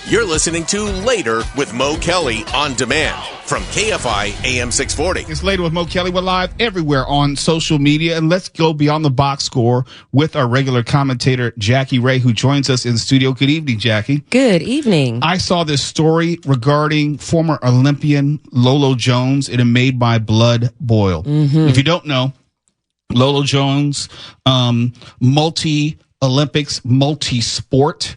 You're listening to Later with Mo Kelly on demand from KFI AM 640. It's Later with Mo Kelly. We're live everywhere on social media. And let's go beyond the box score with our regular commentator, Jackie Ray, who joins us in studio. Good evening, Jackie. Good evening. I saw this story regarding former Olympian Lolo Jones. It made my blood boil. If you don't know, Lolo Jones, multi-Olympics, multi-sport,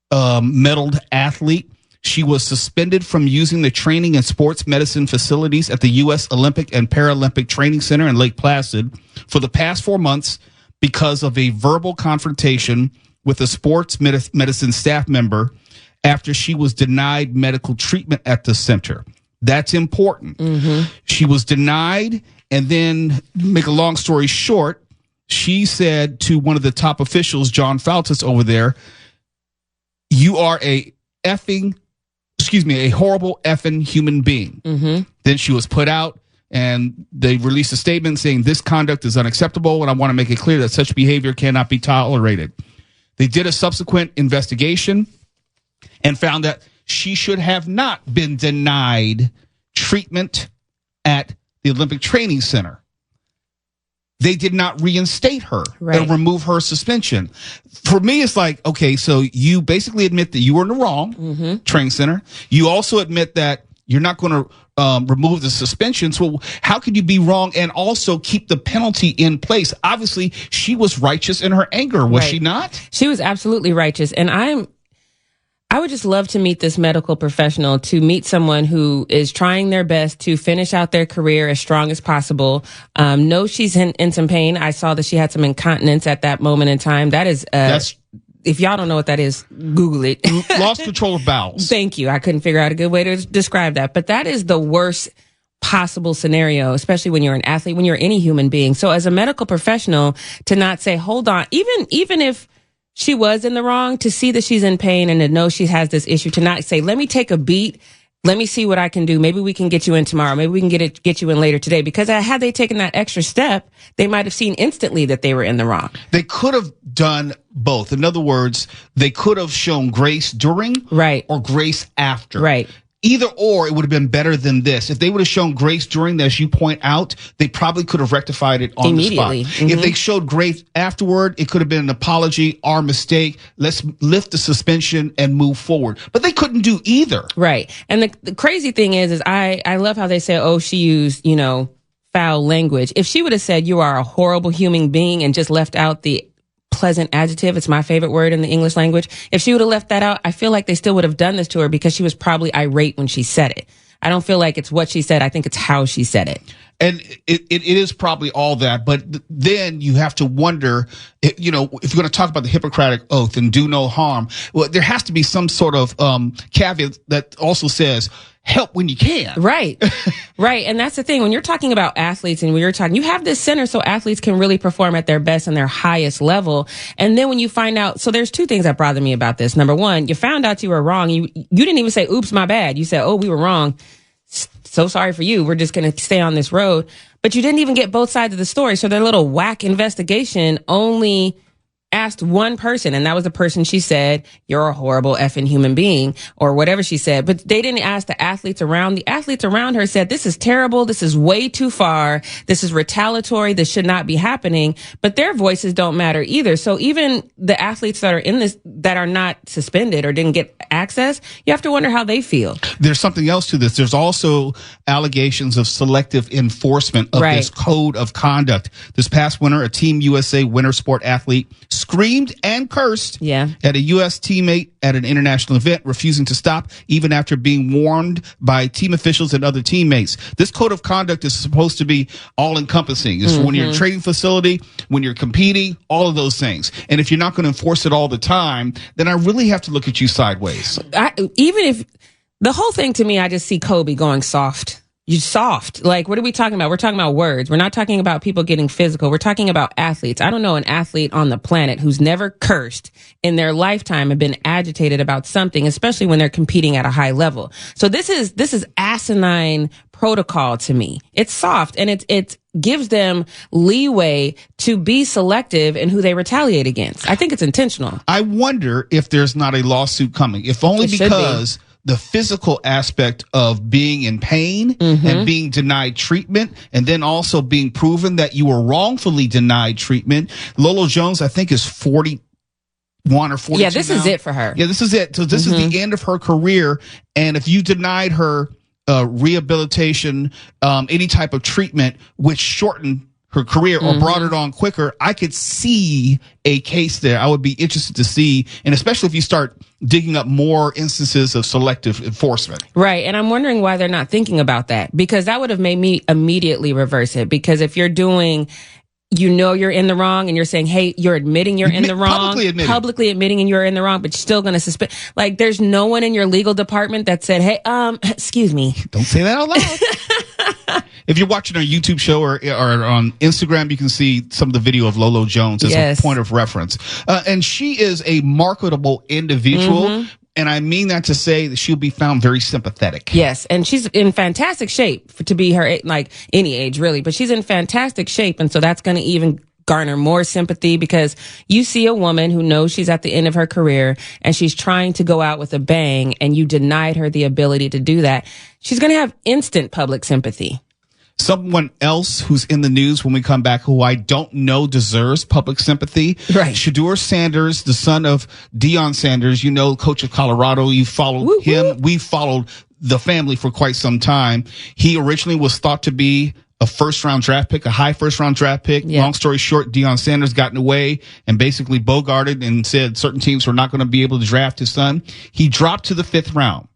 medaled athlete. She was suspended from using the training and sports medicine facilities at the U.S. Olympic and Paralympic Training Center in Lake Placid for the past 4 months because of a verbal confrontation with a sports medicine staff member after she was denied medical treatment at the center. That's important. She was denied, and then, make a long story short, she said to one of the top officials, John Faltus over there, "You are a horrible effing human being." Then she was put out, and they released a statement saying this conduct is unacceptable, and I want to make it clear that such behavior cannot be tolerated. They did a subsequent investigation and found that she should have not been denied treatment at the Olympic Training Center. They did not reinstate her or remove her suspension. For me, it's like, okay, so you basically admit that you were in the wrong training center. You also admit that you're not going to remove the suspension. So how could you be wrong and also keep the penalty in place? Obviously, she was righteous in her anger, was she not? She was absolutely righteous. And I would just love to meet this medical professional, to meet someone who is trying their best to finish out their career as strong as possible. Know she's in some pain. I saw that she had some incontinence at that moment in time. That is, if y'all don't know what that is, Google it. Lost control of bowels. Thank you. I couldn't figure out a good way to describe that. But that is the worst possible scenario, especially when you're an athlete, when you're any human being. So as a medical professional, to not say, hold on, even if she was in the wrong, to see that she's in pain and to know she has this issue, to not say, let me take a beat. Let me see what I can do. Maybe we can get you in tomorrow. Maybe we can get you in later today. Because had they taken that extra step, they might have seen instantly that they were in the wrong. They could have done both. In other words, they could have shown grace during or grace after. Right. Either or, it would have been better than this. If they would have shown grace during, as you point out, they probably could have rectified it on the spot. If they showed grace afterward, it could have been an apology, our mistake. Let's lift the suspension and move forward. But they couldn't do either. Right. And the crazy thing is I love how they say, oh, she used, foul language. If she would have said, you are a horrible human being, and just left out the pleasant adjective, it's my favorite word in the English language. If she would have left that out, I feel like they still would have done this to her because she was probably irate when she said it. I don't feel like it's what she said. I think it's how she said it. And it is probably all that. But then you have to wonder, if you're going to talk about the Hippocratic Oath and do no harm, well, there has to be some sort of caveat that also says, help when you can. Right. Right. And that's the thing. When you're talking about athletes and when you're talking, you have this center so athletes can really perform at their best and their highest level. And then when you find out, so there's two things that bother me about this. Number one, you found out you were wrong. You didn't even say, oops, my bad. You said, oh, we were wrong. So sorry for you. We're just going to stay on this road. But you didn't even get both sides of the story. So their little whack investigation only asked one person, and that was the person she said, you're a horrible effing human being, or whatever she said. But they didn't ask the athletes around. The athletes around her said, this is terrible. This is way too far. This is retaliatory. This should not be happening. But their voices don't matter either. So even the athletes that are in this, that are not suspended or didn't get access, you have to wonder how they feel. There's something else to this. There's also allegations of selective enforcement of this code of conduct. This past winter, a Team USA winter sport athlete screamed and cursed at a U.S. teammate at an international event, refusing to stop even after being warned by team officials and other teammates. This code of conduct is supposed to be all-encompassing. It's for when you're in a training facility, when you're competing, all of those things. And if you're not going to enforce it all the time, then I really have to look at you sideways. Even if the whole thing, to me, I just see Kobe going soft. You soft. Like, what are we talking about? We're talking about words. We're not talking about people getting physical. We're talking about athletes. I don't know an athlete on the planet who's never cursed in their lifetime and been agitated about something, especially when they're competing at a high level. So this is asinine protocol to me. It's soft, and it's gives them leeway to be selective in who they retaliate against. I think it's intentional. I wonder if there's not a lawsuit coming, if only because the physical aspect of being in pain and being denied treatment, and then also being proven that you were wrongfully denied treatment. Lolo Jones, I think, is 41 or 42 Yeah, this is it for her. Yeah, this is it. So this is the end of her career. And if you denied her rehabilitation, any type of treatment, which shortened her career or brought it on quicker, I could see a case there. I would be interested to see, and especially if you start digging up more instances of selective enforcement. Right. And I'm wondering why they're not thinking about that, because that would have made me immediately reverse it. Because if you're doing, you're in the wrong and you're saying, hey, you're admitting you're in the wrong, publicly admitting and you're in the wrong, but you're still going to suspend. Like, there's no one in your legal department that said, hey, excuse me. Don't say that out loud. If you're watching our YouTube show or on Instagram, you can see some of the video of Lolo Jones as a point of reference. And she is a marketable individual. And I mean that to say that she'll be found very sympathetic. Yes. And she's in fantastic shape to be her, like any age really, but she's in fantastic shape. And so that's going to even garner more sympathy, because you see a woman who knows she's at the end of her career and she's trying to go out with a bang, and you denied her the ability to do that. She's going to have instant public sympathy. Someone else who's in the news when we come back, who I don't know deserves public sympathy. Right. Shedeur Sanders, the son of Deion Sanders, coach of Colorado. You followed him. We followed the family for quite some time. He originally was thought to be a first-round draft pick, a high first-round draft pick. Yeah. Long story short, Deion Sanders got in the way and basically bogarted and said certain teams were not going to be able to draft his son. He dropped to the 5th round.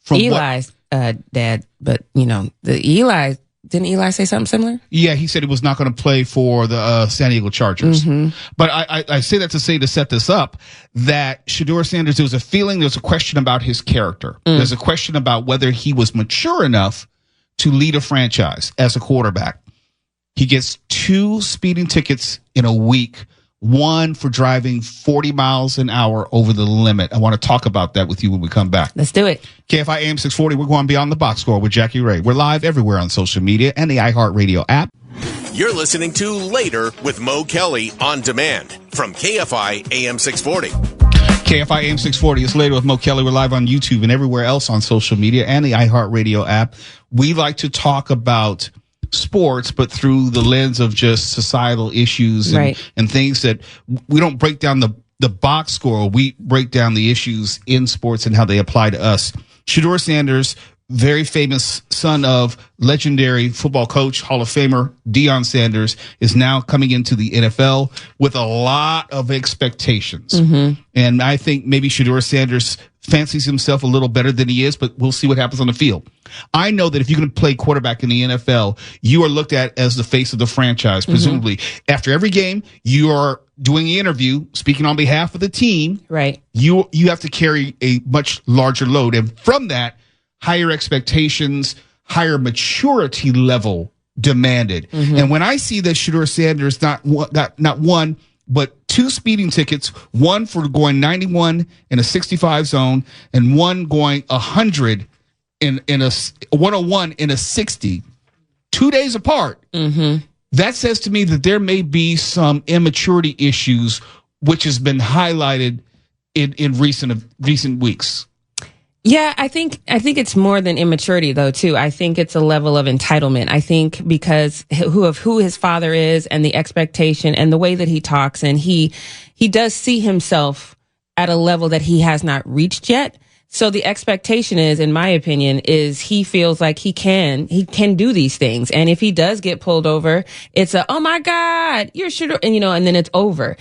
From Eli's dad, but didn't Eli say something similar? Yeah, he said he was not going to play for the San Diego Chargers. But I say that to set this up, that Shedeur Sanders, there was a question about his character. There's a question about whether he was mature enough to lead a franchise as a quarterback. He gets 2 speeding tickets in a week, one for driving 40 miles an hour over the limit. I want to talk about that with you when we come back. Let's do it. KFI AM 640, we're going Beyond the Box Score with Jackie Ray. We're live everywhere on social media and the iHeartRadio app. You're listening to Later with Mo Kelly on demand from KFI AM 640. KFI AM 640 is Later with Mo Kelly. We're live on YouTube and everywhere else on social media and the iHeartRadio app. We like to talk about sports, but through the lens of just societal issues and things that we don't break down the box score. We break down the issues in sports and how they apply to us. Shedeur Sanders, very famous son of legendary football coach, Hall of Famer Deion Sanders, is now coming into the NFL with a lot of expectations. And I think maybe Shedeur Sanders fancies himself a little better than he is, but we'll see what happens on the field. I know that if you're going to play quarterback in the NFL, you are looked at as the face of the franchise, presumably. After every game, you are doing an interview, speaking on behalf of the team. Right. You have to carry a much larger load. And from that, higher expectations, higher maturity level demanded. And when I see that Shedeur Sanders not one, but 2 speeding tickets, one for going 91 in a 65 zone and one going 100 in a 101 in a 60, 2 days apart. That says to me that there may be some immaturity issues, which has been highlighted in recent weeks. Yeah, I think it's more than immaturity though too. I think it's a level of entitlement. I think because who his father is and the expectation and the way that he talks, and he does see himself at a level that he has not reached yet. So the expectation is, in my opinion, is he feels like he can do these things. And if he does get pulled over, it's oh my God, you're sure. And and then it's over.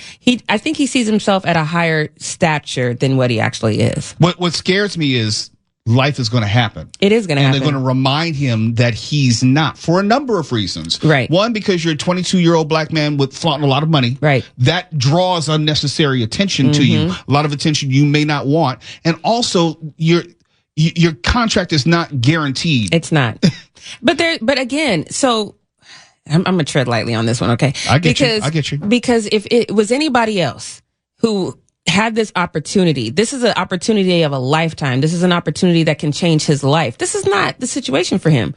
I think he sees himself at a higher stature than what he actually is. What scares me is life is going to happen. It is going to happen. And they're going to remind him that he's not, for a number of reasons. Right. One, because you're a 22-year-old black man with flaunting a lot of money. Right. That draws unnecessary attention to you, a lot of attention you may not want. And also, your contract is not guaranteed. It's not. But again, so I'm going to tread lightly on this one, okay? I get you. Because if it was anybody else who had this opportunity, this is an opportunity of a lifetime. This is an opportunity that can change his life. This is not the situation for him.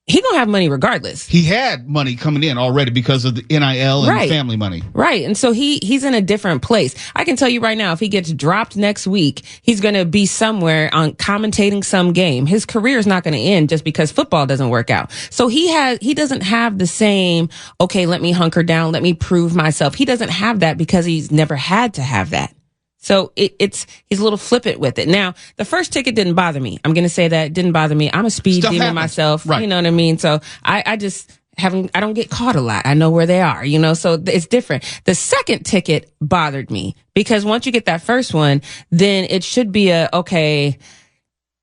he gonna have money regardless. He had money coming in already because of the NIL and family money. Right. And so he's in a different place. I can tell you right now, if he gets dropped next week, he's going to be somewhere on commentating some game. His career is not going to end just because football doesn't work out. So he doesn't have the same, okay, let me hunker down, let me prove myself. He doesn't have that because he's never had to have that. So he's a little flippant with it. Now, the first ticket didn't bother me. I'm going to say that it didn't bother me. I'm a speed demon myself. Right. You know what I mean? So I don't get caught a lot. I know where they are, so it's different. The second ticket bothered me because once you get that first one, then it should be okay,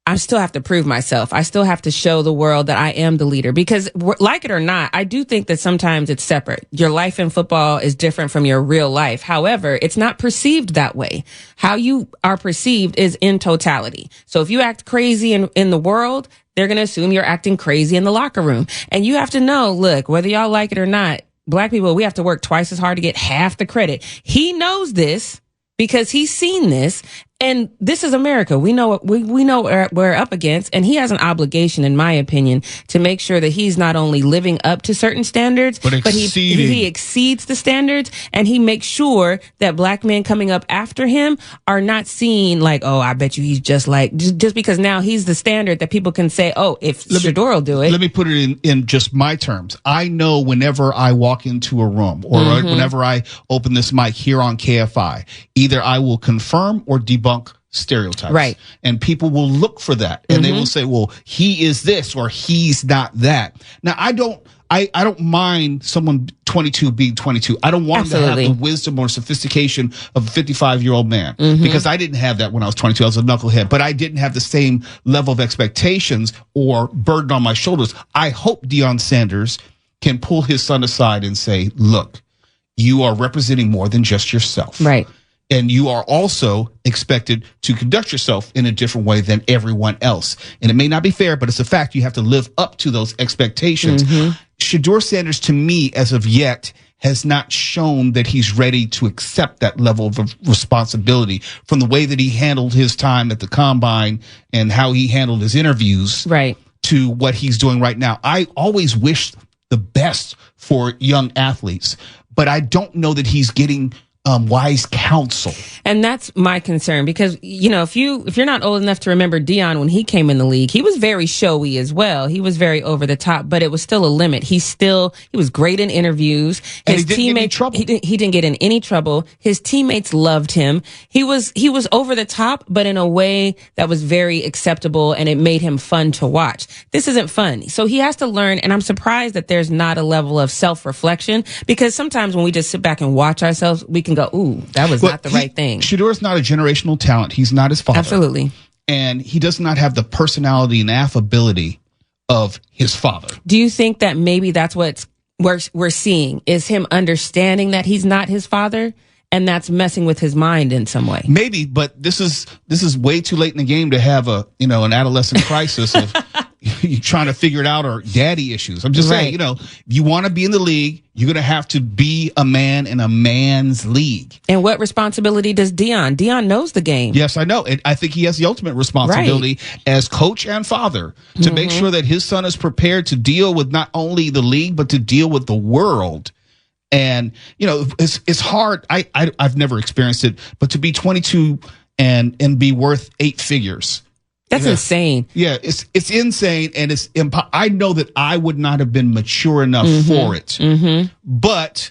I still have to prove myself. I still have to show the world that I am the leader because like it or not, I do think that sometimes it's separate. Your life in football is different from your real life. However, it's not perceived that way. How you are perceived is in totality. So if you act crazy in the world, they're going to assume you're acting crazy in the locker room. And you have to know, look, whether y'all like it or not, Black people, we have to work twice as hard to get half the credit. He knows this because he's seen this. And this is America. We know what we're up against. And he has an obligation, in my opinion, to make sure that he's not only living up to certain standards, but he exceeds the standards. And he makes sure that Black men coming up after him are not seen like, oh, I bet you he's just because now he's the standard that people can say, oh, if Shador will do it. Let me put it in just my terms. I know whenever I walk into a room or whenever I open this mic here on KFI, either I will confirm or debunk stereotypes. Right. And people will look for that and they will say, well, he is this or he's not that. Now, I don't mind someone 22 being 22. I don't want him to have the wisdom or sophistication of a 55-year-old man because I didn't have that when I was 22. I was a knucklehead, but I didn't have the same level of expectations or burden on my shoulders. I hope Deion Sanders can pull his son aside and say, look, you are representing more than just yourself. Right. And you are also expected to conduct yourself in a different way than everyone else. And it may not be fair, but it's a fact. You have to live up to those expectations. Shador Sanders, to me, as of yet, has not shown that he's ready to accept that level of responsibility from the way that he handled his time at the combine and how he handled his interviews to what he's doing right now. I always wish the best for young athletes, but I don't know that he's getting wise counsel. And that's my concern because, if you're not old enough to remember Deion when he came in the league, he was very showy as well. He was very over the top, but it was still a limit. He was great in interviews. His teammates, he didn't get in any trouble. His teammates loved him. He was over the top, but in a way that was very acceptable and it made him fun to watch. This isn't fun. So he has to learn. And I'm surprised that there's not a level of self-reflection because sometimes when we just sit back and watch ourselves, we can go, ooh, that was not the right thing. Shador's not a generational talent. He's not his father. Absolutely. And he does not have the personality and affability of his father. Do you think that maybe that's what we're seeing is him understanding that he's not his father? And that's messing with his mind in some way. Maybe, but this is way too late in the game to have an adolescent crisis of you trying to figure it out or daddy issues. I'm just saying, if you want to be in the league, you're going to have to be a man in a man's league. And what responsibility does Deion? Deion knows the game. Yes, I know. And I think he has the ultimate responsibility as coach and father to make sure that his son is prepared to deal with not only the league, but to deal with the world. And, it's hard. I've never experienced it, but to be 22 and be worth 8 figures. That's insane. Yeah, it's insane. And I know that I would not have been mature enough for it. But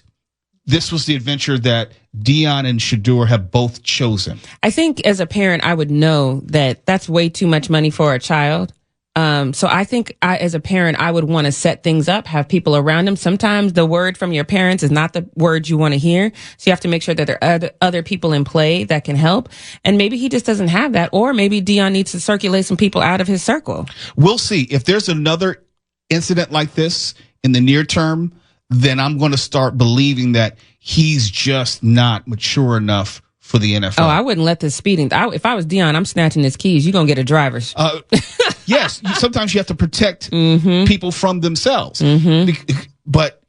this was the adventure that Deion and Shador have both chosen. I think as a parent, I would know that that's way too much money for a child. So I think as a parent, I would want to set things up, have people around him. Sometimes the word from your parents is not the word you want to hear. So you have to make sure that there are other people in play that can help. And maybe he just doesn't have that. Or maybe Deion needs to circulate some people out of his circle. We'll see. If there's another incident like this in the near term, then I'm going to start believing that he's just not mature enough for the NFL. Oh, I wouldn't let this speeding. If I was Deion, I'm snatching his keys. You're going to get a driver's. Yes. Sometimes you have to protect people from themselves. But,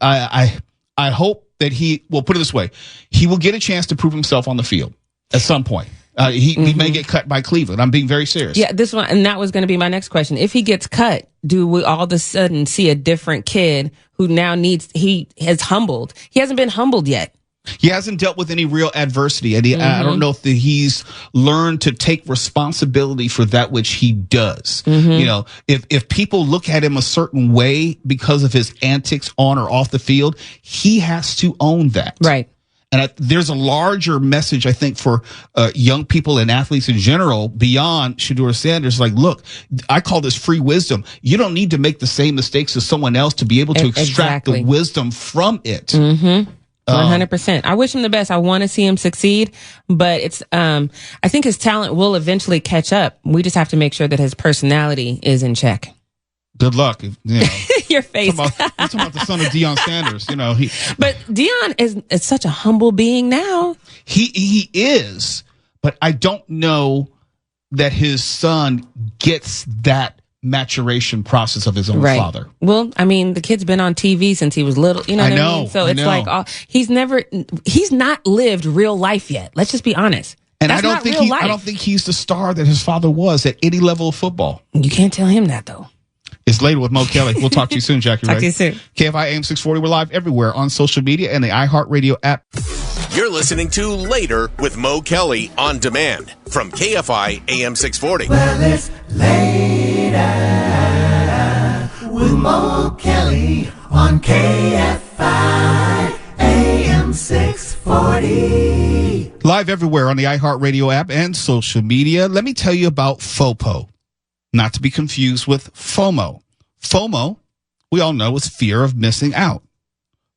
I hope that we'll put it this way. He will get a chance to prove himself on the field at some point. He may get cut by Cleveland. I'm being very serious. Yeah, this one, and that was going to be my next question. If he gets cut, do we all of a sudden see a different kid who now he has humbled. He hasn't been humbled yet. He hasn't dealt with any real adversity. And I don't know if he's learned to take responsibility for that which he does. You know, if people look at him a certain way because of his antics on or off the field, he has to own that. Right. And there's a larger message, I think, for young people and athletes in general beyond Shedeur Sanders. Like, look, I call this free wisdom. You don't need to make the same mistakes as someone else to be able to extract the wisdom from it. 100%. I wish him the best. I want to see him succeed, but it's, I think his talent will eventually catch up. We just have to make sure that his personality is in check. Good luck. You know. Your face. You're talking about the son of Deion Sanders, you know. But Deion is such a humble being now. He is, but I don't know that his son gets that maturation process of his own father. Well, I mean, the kid's been on TV since he was little. You know what I mean? So it's like he's not lived real life yet. Let's just be honest. And That's I don't think he's the star that his father was at any level of football. You can't tell him that though. It's Later with Mo Kelly. We'll talk to you soon, Jackie. Talk to you soon. KFI AM 640. We're live everywhere on social media and the iHeartRadio app. You're listening to Later with Mo Kelly on demand from KFI AM 640. Well, it's Later with Mo Kelly on KFI AM 640. Live everywhere on the iHeartRadio app and social media. Let me tell you about FOPO. Not to be confused with FOMO. FOMO, we all know, is fear of missing out.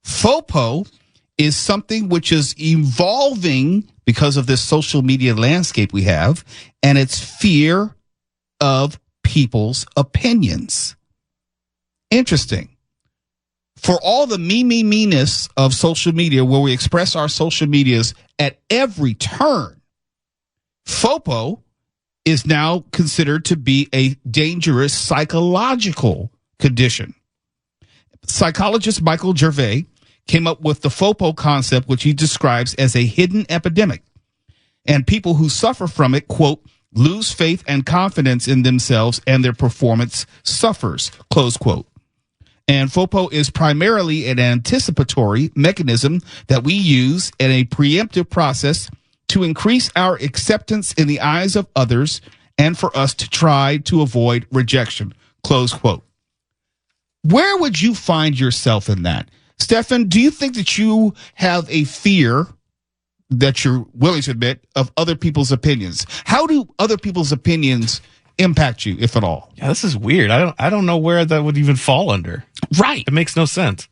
FOPO is something which is evolving because of this social media landscape we have, and it's fear of people's opinions. Interesting. For all the me-ness of social media, where we express our social medias at every turn, FOPO is now considered to be a dangerous psychological condition. Psychologist Michael Gervais came up with the FOPO concept, which he describes as a hidden epidemic. And people who suffer from it, quote, lose faith and confidence in themselves and their performance suffers, close quote. And FOPO is primarily an anticipatory mechanism that we use in a preemptive process to increase our acceptance in the eyes of others and for us to try to avoid rejection, close quote. Where would you find yourself in that? Stefan, do you think that you have a fear that you're willing to admit of other people's opinions? How do other people's opinions impact you, if at all? Yeah, this is weird. I don't know where that would even fall under. Right. It makes no sense.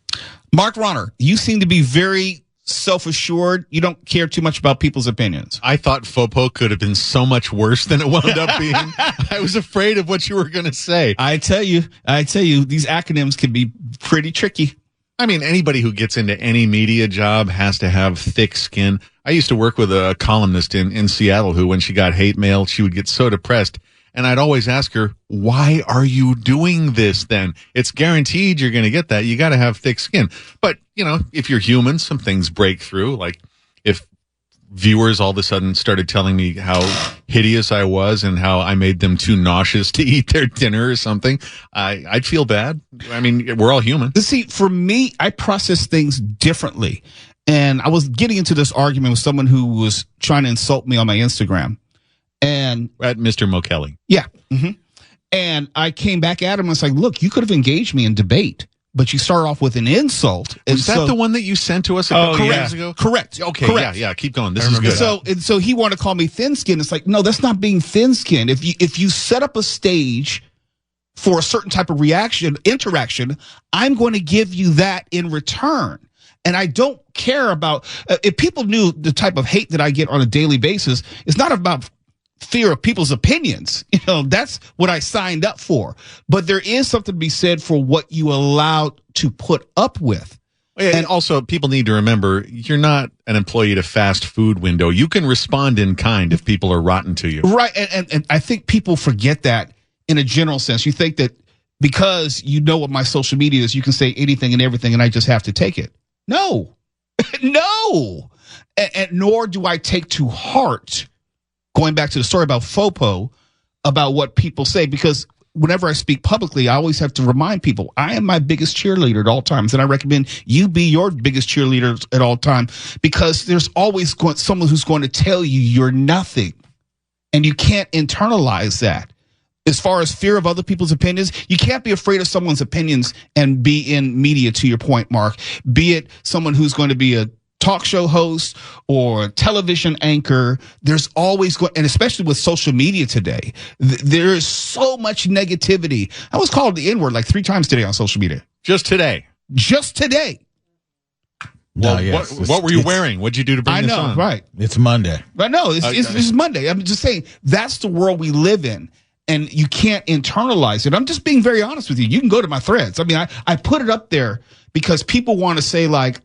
Mark Ronner, you seem to be very self-assured. You don't care too much about people's opinions. I thought FOPO could have been so much worse than it wound up being. I was afraid of what you were going to say. I tell you, these acronyms can be pretty tricky. I mean, anybody who gets into any media job has to have thick skin. I used to work with a columnist in Seattle who, when she got hate mail, she would get so depressed. And I'd always ask her, why are you doing this then? It's guaranteed you're going to get that. You got to have thick skin. But, you know, if you're human, some things break through. Like if viewers all of a sudden started telling me how hideous I was and how I made them too nauseous to eat their dinner or something, I'd feel bad. I mean, we're all human. See, for me, I process things differently. And I was getting into this argument with someone who was trying to insult me on my Instagram. And at Mr. Mo Kelly. Yeah. Mm-hmm. And I came back at him and was like, look, you could have engaged me in debate, but you start off with an insult. Was that the one that you sent to us a couple years ago? Correct. Okay. Correct. Yeah. Keep going. This is good. So he wanted to call me thin-skinned. It's like, no, that's not being thin-skinned. If you set up a stage for a certain type of interaction, I'm going to give you that in return. And I don't care about, if people knew the type of hate that I get on a daily basis, it's not about fear of people's opinions. You know, that's what I signed up for. But there is something to be said for what you allowed to put up with. And also, people need to remember, you're not an employee at a fast food window. You can respond in kind if people are rotten to you. Right. And I think people forget that in a general sense. You think that because you know what my social media is, you can say anything and everything and I just have to take it. No. No. And nor do I take to heart, going back to the story about FOPO, about what people say, because whenever I speak publicly, I always have to remind people I am my biggest cheerleader at all times, and I recommend you be your biggest cheerleader at all time, because there's always someone who's going to tell you you're nothing, and you can't internalize that. As far as fear of other people's opinions, you can't be afraid of someone's opinions and be in media, to your point, Mark. Be it someone who's going to be a talk show host or a television anchor. There's always and especially with social media today, there is so much negativity. I was called the N-word like 3 times today on social media. Just today. No, Well, what were you wearing? What'd you do to bring this on? I know, right. It's Monday. But no, it's Monday. I'm just saying that's the world we live in. And you can't internalize it. I'm just being very honest with you. You can go to my threads. I mean, I put it up there because people want to say, like,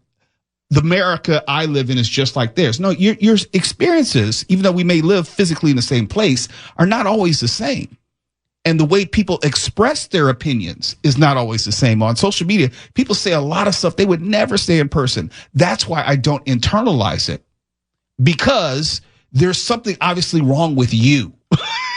the America I live in is just like theirs. No, your experiences, even though we may live physically in the same place, are not always the same. And the way people express their opinions is not always the same. On social media, people say a lot of stuff they would never say in person. That's why I don't internalize it, because there's something obviously wrong with you.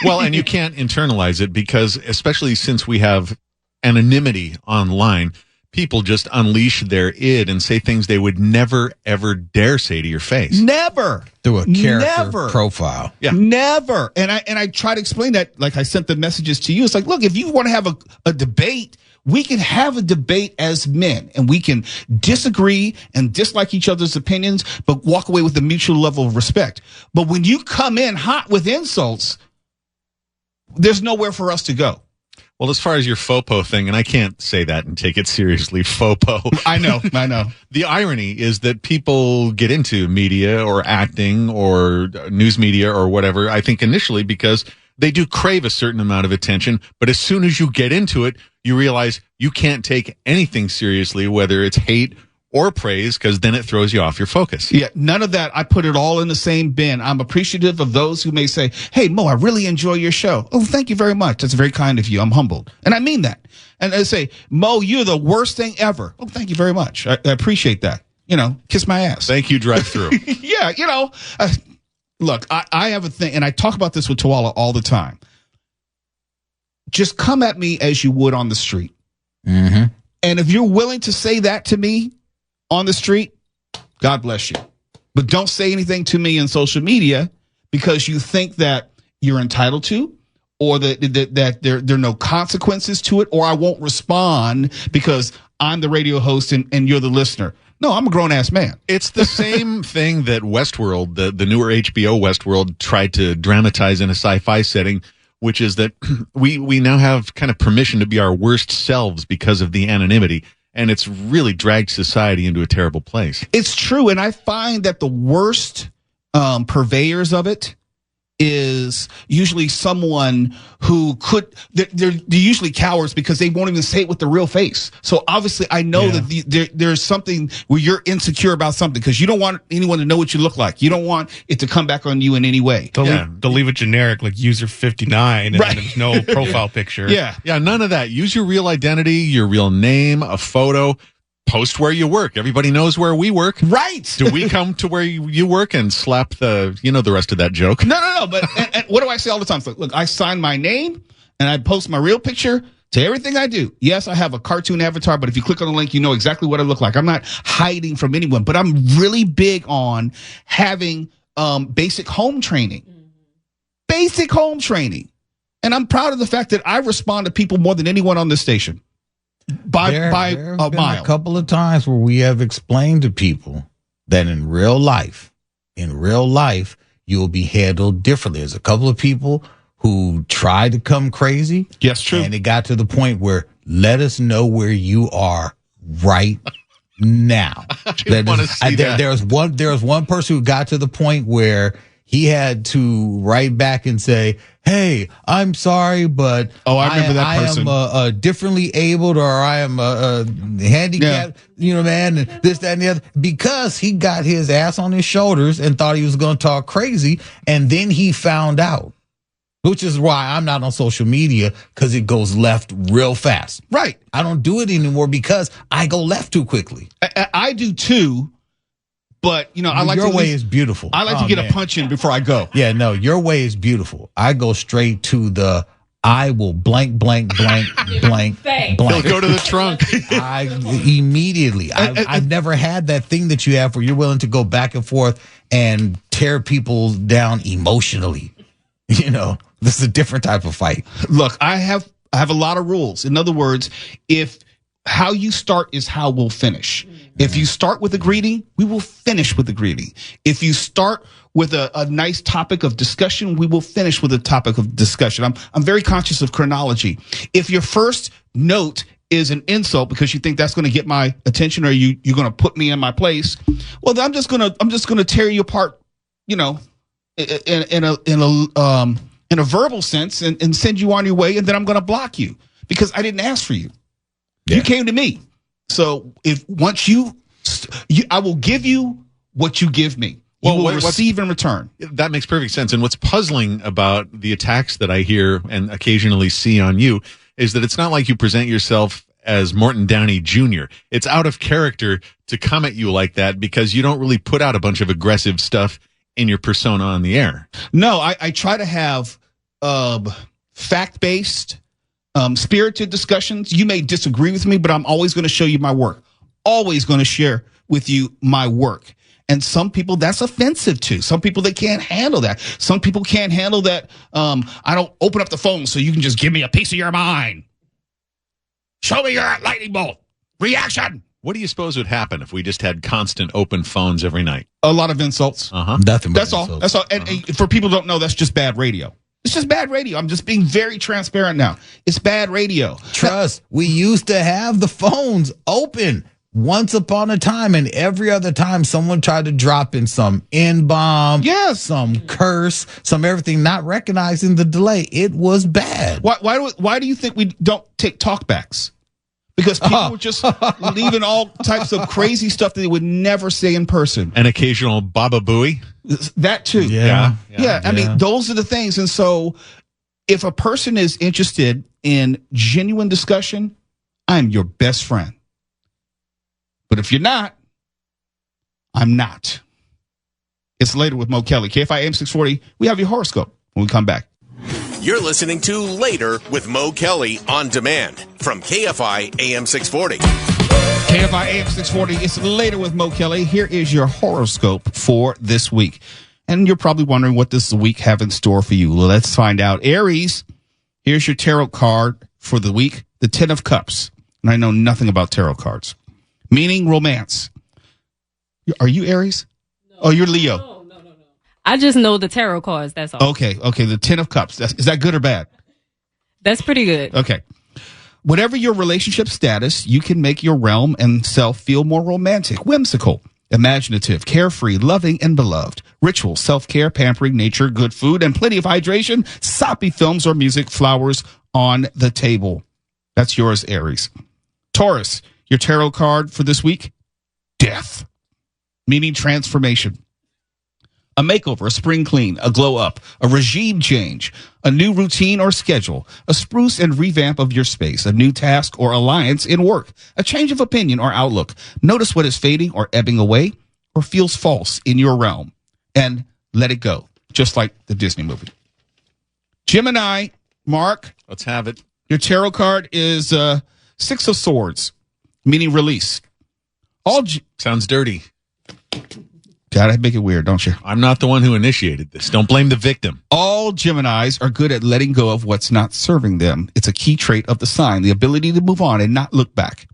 Well, and you can't internalize it because, especially since we have anonymity online, people just unleash their id and say things they would never, ever dare say to your face. Never. Through a character profile. Yeah. Never. And I try to explain that, like I sent the messages to you. It's like, look, if you want to have a debate, we can have a debate as men, and we can disagree and dislike each other's opinions, but walk away with a mutual level of respect. But when you come in hot with insults, there's nowhere for us to go. Well, as far as your FOPO thing, and I can't say that and take it seriously, FOPO. I know. The irony is that people get into media or acting or news media or whatever, I think initially because they do crave a certain amount of attention, but as soon as you get into it, you realize you can't take anything seriously, whether it's hate or praise, because then it throws you off your focus. Yeah, none of that. I put it all in the same bin. I'm appreciative of those who may say, hey, Mo, I really enjoy your show. Oh, thank you very much. That's very kind of you. I'm humbled. And I mean that. And I say, Mo, you're the worst thing ever. Oh, thank you very much. I appreciate that. Kiss my ass. Thank you, drive through. Yeah, look, I have a thing, and I talk about this with Tawala all the time. Just come at me as you would on the street. Mm-hmm. And if you're willing to say that to me on the street, God bless you. But don't say anything to me in social media because you think that you're entitled to, or that there are no consequences to it, or I won't respond because I'm the radio host and you're the listener. No, I'm a grown-ass man. It's the same thing that Westworld, the newer HBO Westworld, tried to dramatize in a sci-fi setting, which is that we now have kind of permission to be our worst selves because of the anonymity. And it's really dragged society into a terrible place. It's true. And I find that the worst purveyors of it is usually someone who they're usually cowards because they won't even say it with their real face. So obviously I know that there's something where you're insecure about something because you don't want anyone to know what you look like. You don't want it to come back on you in any way. They'll leave it generic, like user 59, and then there's no profile picture. Yeah, none of that. Use your real identity, your real name, a photo. Post where you work. Everybody knows where we work. Right. Do we come to where you work and slap the rest of that joke? No. But and what do I say all the time? So, look, I sign my name and I post my real picture to everything I do. Yes, I have a cartoon avatar, but if you click on the link, you know exactly what I look like. I'm not hiding from anyone, but I'm really big on having basic home training. Basic home training. And I'm proud of the fact that I respond to people more than anyone on this station. By a mile. A couple of times where we have explained to people that in real life, you will be handled differently. There's a couple of people who tried to come crazy. Yes, true. And it got to the point where let us know where you are right now. There was one person who got to the point where he had to write back and say, hey, I'm sorry, but I remember that person. I am differently abled, or I am handicapped, man, and this, that, and the other, because he got his ass on his shoulders and thought he was going to talk crazy. And then he found out, which is why I'm not on social media, because it goes left real fast. Right. I don't do it anymore because I go left too quickly. I do too. But, I like your way is beautiful. I like to get a punch in before I go. Yeah, no, your way is beautiful. I go straight to the I will blank. He'll go to the trunk. I've never had that thing that you have where you're willing to go back and forth and tear people down emotionally. You know, this is a different type of fight. Look, I have a lot of rules. In other words, if how you start is how we'll finish. If you start with a greeting, we will finish with a greeting. If you start with a nice topic of discussion, we will finish with a topic of discussion. I'm very conscious of chronology. If your first note is an insult because you think that's going to get my attention or you're going to put me in my place, well, then I'm just going to tear you apart, you know, in a verbal sense and send you on your way, and then I'm going to block you because I didn't ask for you. Yeah. You came to me. So once I will give you what you give me. You will receive in return. That makes perfect sense. And what's puzzling about the attacks that I hear and occasionally see on you is that it's not like you present yourself as Morton Downey Jr. It's out of character to come at you like that because you don't really put out a bunch of aggressive stuff in your persona on the air. No, I try to have fact-based, spirited discussions. You may disagree with me, but I'm always going to show you my work. Always going to share with you my work. And some people that's offensive to. Some people, they can't handle that. Some people can't handle that. I don't open up the phone so you can just give me a piece of your mind. Show me your lightning bolt reaction. What do you suppose would happen if we just had constant open phones every night? A lot of insults. Nothing. That's all. That's all. And for people who don't know, that's just bad radio. It's just bad radio. I'm just being very transparent now. It's bad radio. Trust. We used to have the phones open once upon a time, and every other time someone tried to drop in some N-bomb, some curse, some everything, not recognizing the delay. It was bad. Why do you think we don't take talkbacks? Because people were just leaving all types of crazy stuff that they would never say in person. An occasional Baba Booey. That too. Yeah. I mean, those are the things. And so if a person is interested in genuine discussion, I'm your best friend. But if you're not, I'm not. It's Later with Mo Kelly. KFI AM 640. We have your horoscope when we come back. You're listening to Later with Mo Kelly on demand from KFI AM 640. KFI AM 640. It's Later with Mo Kelly. Here is your horoscope for this week. And you're probably wondering what this week have in store for you. Well, let's find out. Aries, here's your tarot card for the week, the 10 of Cups. And I know nothing about tarot cards. Meaning romance. Are you Aries? No. Oh, you're Leo. No. I just know the tarot cards, that's all. Okay, the 10 of Cups. Is that good or bad? That's pretty good. Okay. Whatever your relationship status, you can make your realm and self feel more romantic, whimsical, imaginative, carefree, loving, and beloved. Ritual, self-care, pampering, nature, good food, and plenty of hydration, soppy films or music, flowers on the table. That's yours, Aries. Taurus, your tarot card for this week, Death, meaning transformation. A makeover, a spring clean, a glow up, a regime change, a new routine or schedule, a spruce and revamp of your space, a new task or alliance in work, a change of opinion or outlook. Notice what is fading or ebbing away or feels false in your realm and let it go, just like the Disney movie. Gemini, Mark. Let's have it. Your tarot card is Six of Swords, meaning release. Sounds dirty. Gotta make it weird, don't you? I'm not the one who initiated this. Don't blame the victim. All Geminis are good at letting go of what's not serving them. It's a key trait of the sign, the ability to move on and not look back.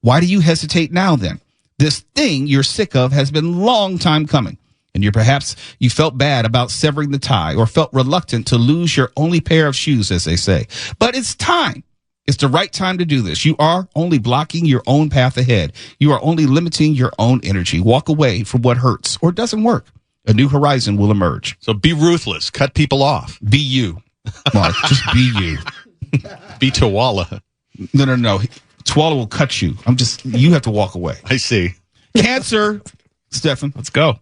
Why do you hesitate now then? This thing you're sick of has been a long time coming. And you felt bad about severing the tie or felt reluctant to lose your only pair of shoes, as they say. But it's time. It's the right time to do this. You are only blocking your own path ahead. You are only limiting your own energy. Walk away from what hurts or doesn't work. A new horizon will emerge. So be ruthless. Cut people off. Be you, Mark. Just be you. Be Tawala. No. Tawala will cut you. You have to walk away. I see. Cancer, Stefan. Let's go.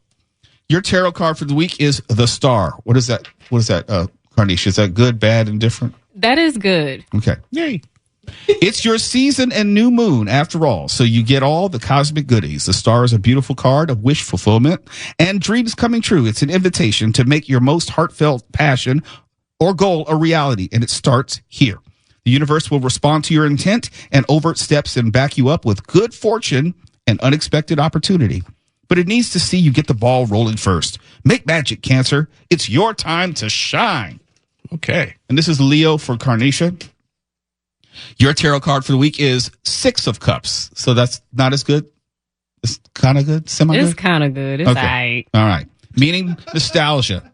Your tarot card for the week is the Star. What is that? Carnisha? Is that good, bad, and different? That is good. Okay. Yay. It's your season and new moon, after all, so you get all the cosmic goodies. The Star is a beautiful card of wish fulfillment and dreams coming true. It's an invitation to make your most heartfelt passion or goal a reality, and it starts here. The universe will respond to your intent and overt steps and back you up with good fortune and unexpected opportunity. But it needs to see you get the ball rolling first. Make magic, Cancer. It's your time to shine. Okay. And this is Leo for Carnisha. Your tarot card for the week is 6 of Cups. So that's not as good. It's kind of good. Semi-good. It's kind of good. It's all right. All right. Meaning nostalgia.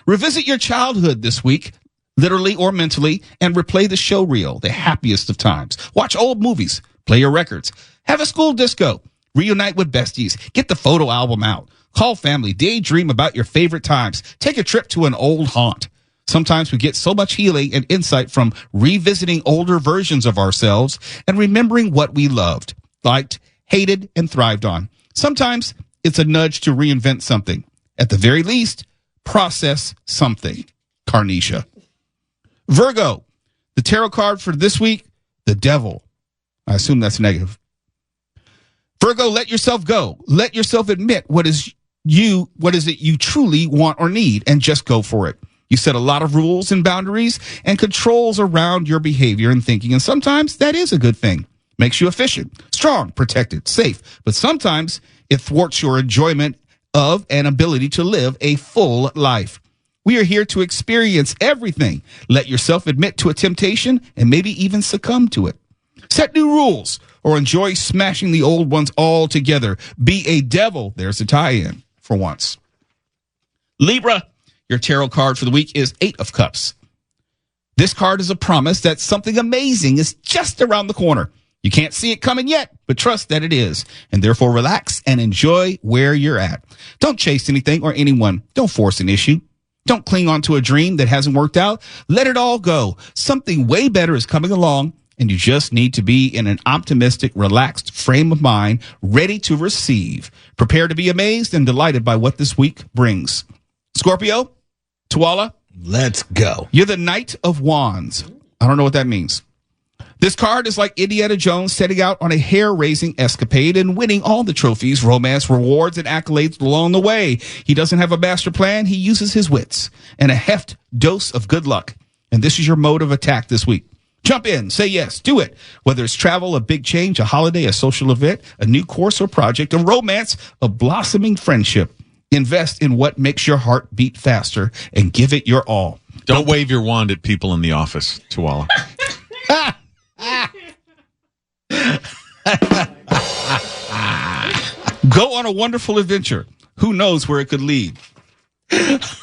Revisit your childhood this week, literally or mentally, and replay the show reel, the happiest of times. Watch old movies. Play your records. Have a school disco. Reunite with besties. Get the photo album out. Call family. Daydream about your favorite times. Take a trip to an old haunt. Sometimes we get so much healing and insight from revisiting older versions of ourselves and remembering what we loved, liked, hated, and thrived on. Sometimes it's a nudge to reinvent something. At the very least, process something. Carnisha. Virgo, the tarot card for this week, the Devil. I assume that's negative. Virgo, let yourself go. Let yourself admit what is it you truly want or need, and just go for it. You set a lot of rules and boundaries and controls around your behavior and thinking, and sometimes that is a good thing. Makes you efficient, strong, protected, safe, but sometimes it thwarts your enjoyment of and ability to live a full life. We are here to experience everything. Let yourself admit to a temptation and maybe even succumb to it. Set new rules or enjoy smashing the old ones all together. Be a devil. There's a tie-in for once. Libra, your tarot card for the week is 8 of Cups. This card is a promise that something amazing is just around the corner. You can't see it coming yet, but trust that it is, and therefore relax and enjoy where you're at. Don't chase anything or anyone. Don't force an issue. Don't cling on to a dream that hasn't worked out. Let it all go. Something way better is coming along, and you just need to be in an optimistic, relaxed frame of mind, ready to receive. Prepare to be amazed and delighted by what this week brings. Scorpio, Tuala, Let's go. you're the Knight of Wands. I don't know what that means. This card is like Indiana Jones setting out on a hair-raising escapade and winning all the trophies, romance, rewards, and accolades along the way. He doesn't have a master plan. He uses his wits and a heft dose of good luck. And this is your mode of attack this week. Jump in, say yes, do it. Whether it's travel, a big change, a holiday, a social event, a new course or project, a romance, a blossoming friendship. Invest in what makes your heart beat faster and give it your all. Don't wave your wand at people in the office, Tuala. Go on a wonderful adventure. Who knows where it could lead?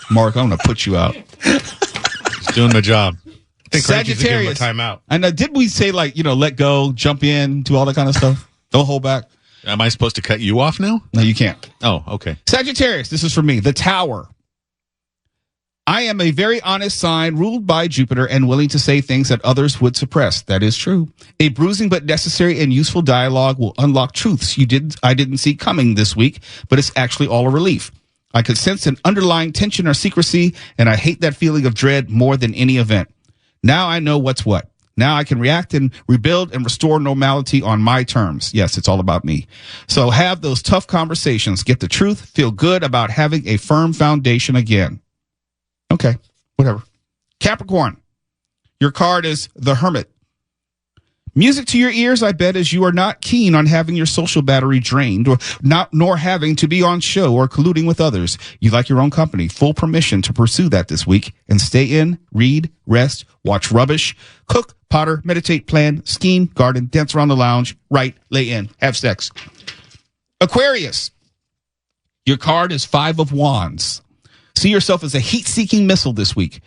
Mark, I'm going to put you out. He's doing my job. I think Craig needs to give him a Sagittarius. timeout. And did we say, like, let go, jump in, do all that kind of stuff? Don't hold back. Am I supposed to cut you off now? No, you can't. Oh, okay. Sagittarius, this is for me. The Tower. I am a very honest sign ruled by Jupiter and willing to say things that others would suppress. That is true. A bruising but necessary and useful dialogue will unlock truths I didn't see coming this week, but it's actually all a relief. I could sense an underlying tension or secrecy, and I hate that feeling of dread more than any event. Now I know what's what. Now I can react and rebuild and restore normality on my terms. Yes, it's all about me. So have those tough conversations. Get the truth. Feel good about having a firm foundation again. Okay, whatever. Capricorn, your card is the Hermit. Music to your ears, I bet, as you are not keen on having your social battery drained nor having to be on show or colluding with others. You like your own company. Full permission to pursue that this week and stay in, read, rest, watch rubbish, cook, potter, meditate, plan, scheme, garden, dance around the lounge, write, lay in, have sex. Aquarius, your card is 5 of Wands. See yourself as a heat-seeking missile this week.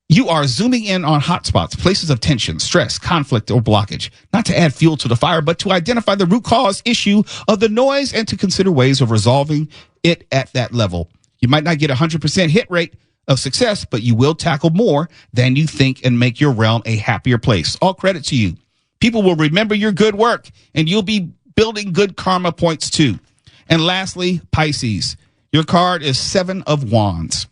You are zooming in on hotspots, places of tension, stress, conflict, or blockage, not to add fuel to the fire, but to identify the root cause issue of the noise and to consider ways of resolving it at that level. You might not get 100% hit rate of success, but you will tackle more than you think and make your realm a happier place. All credit to you. People will remember your good work, and you'll be building good karma points too. And lastly, Pisces. Your card is 7 of Wands.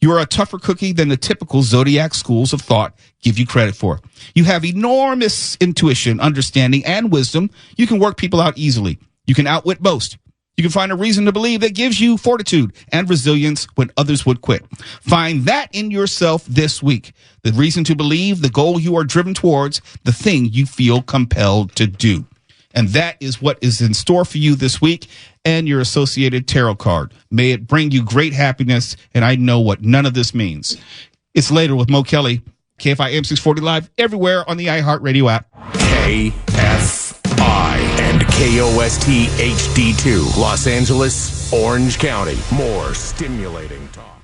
You are a tougher cookie than the typical zodiac schools of thought give you credit for. You have enormous intuition, understanding, and wisdom. You can work people out easily. You can outwit most. You can find a reason to believe that gives you fortitude and resilience when others would quit. Find that in yourself this week. The reason to believe, the goal you are driven towards, the thing you feel compelled to do. And that is what is in store for you this week and your associated tarot card. May it bring you great happiness, and I know what none of this means. It's Later with Mo Kelly, KFI AM 640 Live, everywhere on the iHeartRadio app. KFI and KOST HD2, Los Angeles, Orange County. More stimulating talk.